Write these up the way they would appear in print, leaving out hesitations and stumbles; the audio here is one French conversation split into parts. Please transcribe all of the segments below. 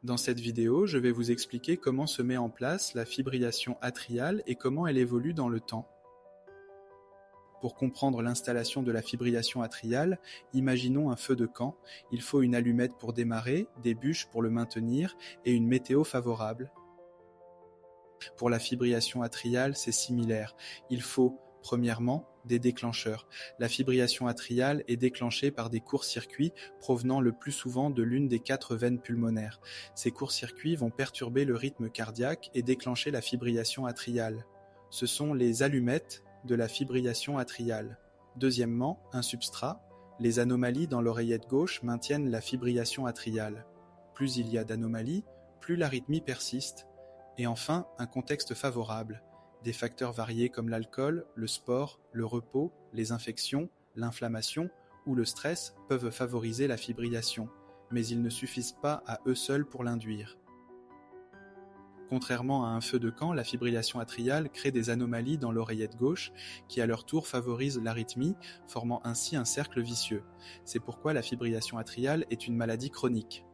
Dans cette vidéo, je vais vous expliquer comment se met en place la fibrillation atriale et comment elle évolue dans le temps. Pour comprendre l'installation de la fibrillation atriale, imaginons un feu de camp. Il faut une allumette pour démarrer, des bûches pour le maintenir et une météo favorable. Pour la fibrillation atriale, c'est similaire. Il faut, premièrement, des déclencheurs. La fibrillation atriale est déclenchée par des courts-circuits provenant le plus souvent de l'une des 4 veines pulmonaires. Ces courts-circuits vont perturber le rythme cardiaque et déclencher la fibrillation atriale. Ce sont les allumettes de la fibrillation atriale. Deuxièmement, un substrat. Les anomalies dans l'oreillette gauche maintiennent la fibrillation atriale. Plus il y a d'anomalies, plus l'arythmie persiste. Et enfin, un contexte favorable. Des facteurs variés comme l'alcool, le sport, le repos, les infections, l'inflammation ou le stress peuvent favoriser la fibrillation, mais ils ne suffisent pas à eux seuls pour l'induire. Contrairement à un feu de camp, la fibrillation atriale crée des anomalies dans l'oreillette gauche qui à leur tour favorisent l'arythmie, formant ainsi un cercle vicieux. C'est pourquoi la fibrillation atriale est une maladie chronique.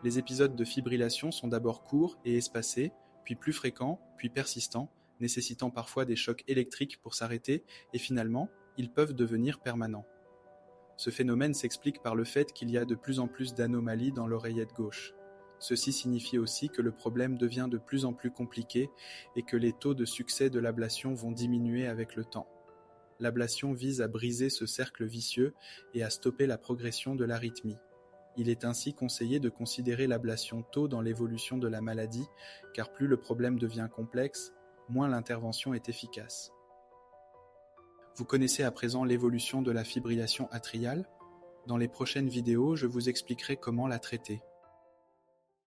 Les épisodes de fibrillation sont d'abord courts et espacés, puis plus fréquents, puis persistants, nécessitant parfois des chocs électriques pour s'arrêter, et finalement, ils peuvent devenir permanents. Ce phénomène s'explique par le fait qu'il y a de plus en plus d'anomalies dans l'oreillette gauche. Ceci signifie aussi que le problème devient de plus en plus compliqué et que les taux de succès de l'ablation vont diminuer avec le temps. L'ablation vise à briser ce cercle vicieux et à stopper la progression de l'arythmie. Il est ainsi conseillé de considérer l'ablation tôt dans l'évolution de la maladie, car plus le problème devient complexe, moins l'intervention est efficace. Vous connaissez à présent l'évolution de la fibrillation atriale ? Dans les prochaines vidéos, je vous expliquerai comment la traiter.